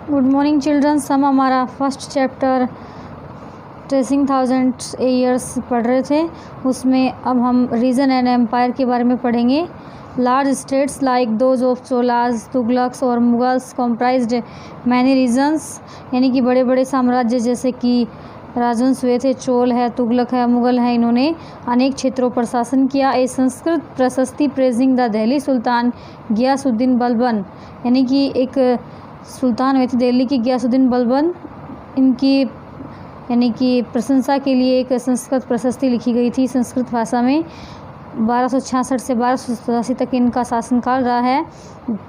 Good morning childrens. हम हमारा first chapter tracing thousand years पढ़ रहे थे। उसमें अब हम रीजन एंड एम्पायर के बारे में पढ़ेंगे। Large states like those of Cholas, Tughlaqs और मुगल्स कॉम्प्राइज्ड मैनी रीजन्स, यानी कि बड़े बड़े साम्राज्य जैसे कि राजवंश हुए थे, चोल है, तुगलक है, मुगल है, इन्होंने अनेक क्षेत्रों पर शासन किया। ए संस्कृत प्रशस्ति प्रेजिंग द दिल्ली सुल्तान गियासुद्दीन बलबन, यानी कि एक सुल्तान हुए थे दिल्ली के गियासुद्दीन बलबन, इनकी यानी कि प्रशंसा के लिए एक संस्कृत प्रशस्ति लिखी गई थी संस्कृत भाषा में। 1266 से 1287 तक इनका शासनकाल रहा है।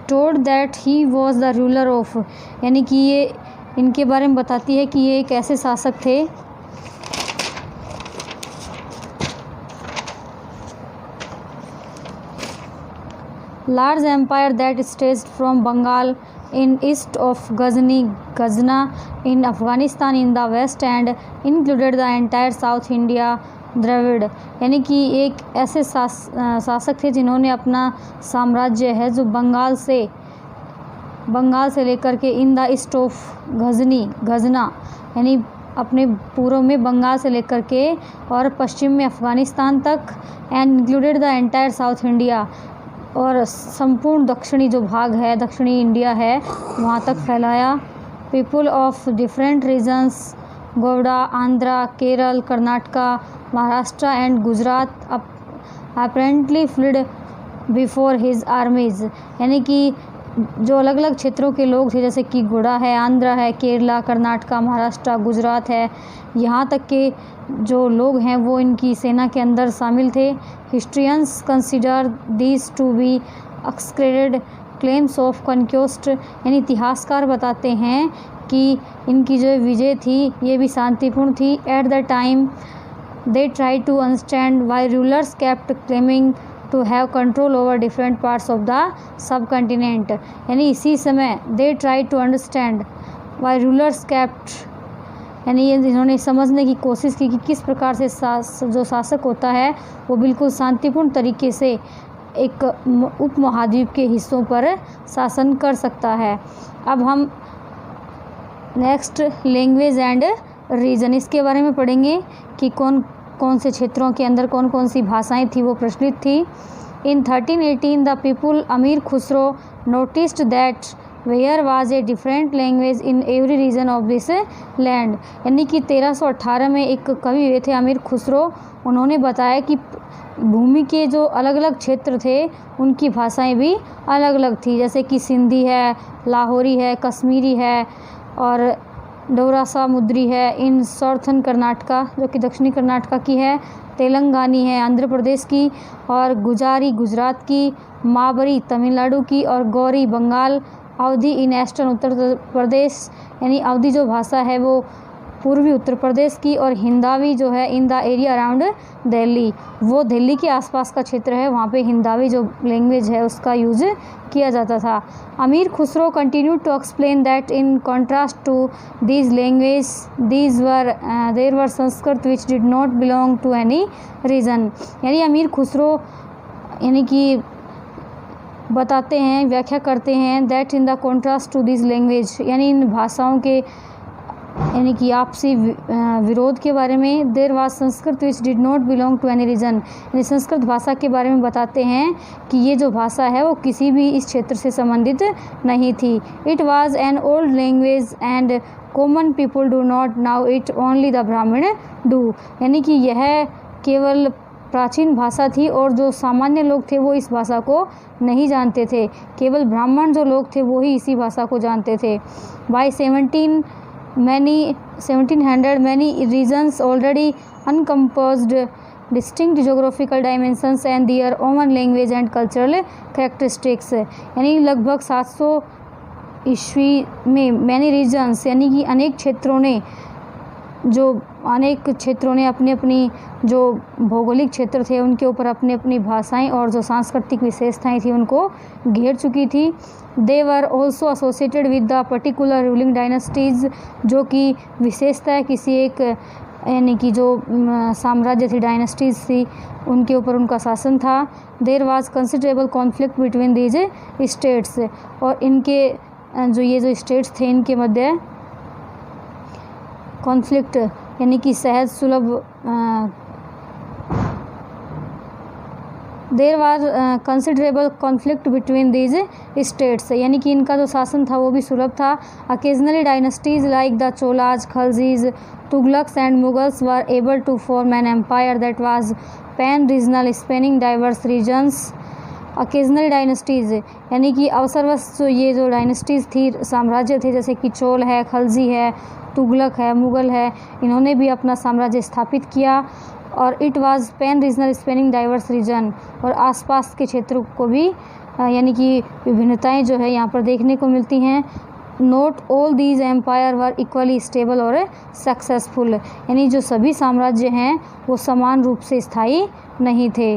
Told that he was the ruler of, यानी कि ये इनके बारे में बताती है कि ये एक ऐसे शासक थे large empire that stage from Bengal in east of Ghazni in Afghanistan in the west and included the entire South India Dravida, यानी कि एक ऐसे शासक थे जिन्होंने अपना साम्राज्य है जो बंगाल से लेकर के इन द ईस्ट ऑफ गजना, यानी अपने पूर्व में बंगाल से लेकर के और पश्चिम में अफ़गानिस्तान तक, and included the entire south India, और संपूर्ण दक्षिणी जो भाग है, दक्षिणी इंडिया है, वहाँ तक फैलाया। पीपुल ऑफ डिफरेंट रीजन्स गोवड़ा, Andhra, Kerala, Karnataka, Maharashtra and Gujarat apparently fled before his armies, यानी कि जो अलग अलग क्षेत्रों के लोग थे जैसे कि गोड़ा है, आंध्रा है, केरला, कर्नाटका, महाराष्ट्र, गुजरात है, यहाँ तक के जो लोग हैं वो इनकी सेना के अंदर शामिल थे। Historians consider these to be exaggerated claims of conquest, यानी इतिहासकार बताते हैं कि इनकी जो विजय थी ये भी शांतिपूर्ण थी। At the time they try to understand why rulers kept claiming to have control over different parts of the subcontinent, यानी इसी समय they try to understand why rulers kept, यानी इन्होंने समझने की कोशिश की कि किस प्रकार से जो शासक होता है वो बिल्कुल शांतिपूर्ण तरीके से एक उपमहाद्वीप के हिस्सों पर शासन कर सकता है। अब हम नेक्स्ट लैंग्वेज एंड रीजन, इसके बारे में पढ़ेंगे कि कौन कौन से क्षेत्रों के अंदर कौन कौन सी भाषाएं थी वो प्रचलित थी। इन 1318 the people Amir Khusro noticed that where was a different language in every region of this land, यानी कि 1318 में एक कवि हुए थे अमीर खुसरो, उन्होंने बताया कि भूमि के जो अलग अलग क्षेत्र थे उनकी भाषाएं भी अलग अलग थी, जैसे कि सिंधी है, लाहौरी है, कश्मीरी है और डोरासा मुद्री है इन सॉर्थन कर्नाटका जो कि दक्षिणी कर्नाटका की है, तेलंगानी है आंध्र प्रदेश की, और गुजारी गुजरात की, माबरी तमिलनाडु की, और गौरी बंगाल, अवधी इन ईस्टर्न उत्तर प्रदेश, यानी अवधी जो भाषा है वो पूर्वी उत्तर प्रदेश की, और हिंदावी जो है in the area around Delhi, वो दिल्ली के आसपास का क्षेत्र है, वहाँ पे हिंदावी जो लैंग्वेज है उसका यूज किया जाता था। Amir Khusro continue to explain that in contrast to these language there were Sanskrit which did not belong to any region, यानी अमीर खुसरो यानी कि बताते हैं, व्याख्या करते हैं that in the contrast to this language, यानी इन भाषाओं के यानी कि आपसी विरोध के बारे में। There was Sanskrit which did not belong to any region, यानी संस्कृत भाषा के बारे में बताते हैं कि ये जो भाषा है वो किसी भी इस क्षेत्र से संबंधित नहीं थी। It was an old language and common people do not now it only the ब्राह्मण डू, यानी कि यह केवल प्राचीन भाषा थी और जो सामान्य लोग थे वो इस भाषा को नहीं जानते थे, केवल ब्राह्मण जो लोग थे वो ही इसी भाषा को जानते थे। By 1700 many regions already uncomposed distinct geographical dimensions and their own language and cultural characteristics, यानी लगभग 700 ईस्वी में मैनी रीजन्स यानी कि अनेक क्षेत्रों ने अपनी अपनी जो भौगोलिक क्षेत्र थे उनके ऊपर अपनी अपनी भाषाएं और जो सांस्कृतिक विशेषताएं थी उनको घेर चुकी थी। They were also associated with the particular ruling dynasties, जो कि विशेषता है किसी एक यानी कि जो साम्राज्य थी, डायनेस्टीज थी, उनके ऊपर उनका शासन था। There was considerable conflict between these states, और इनके जो ये जो स्टेट्स थे इनके मध्य कॉन्फ्लिक्ट यानी कि सहज सुलभ there was considerable conflict between these states, यानी कि इनका जो शासन था वो भी सुलभ था। Occasionally dynasties like the Cholas, Khaljis, Tughlaqs and Mughals were able to form an empire that was pan regional spanning diverse regions. Occasional dynasties यानी कि अवसरवश जो ये जो डायनेस्टीज थी, साम्राज्य थे, जैसे कि चोल है, खलजी है, तुगलक है, मुगल है, इन्होंने भी अपना साम्राज्य स्थापित किया। और it was pan regional spanning diverse region, और आसपास के क्षेत्रों को भी यानी कि विभिन्नताएं जो है यहाँ पर देखने को मिलती हैं। Not all these empire were equally stable और सक्सेसफुल, यानी जो सभी साम्राज्य हैं वो समान रूप से स्थायी नहीं थे।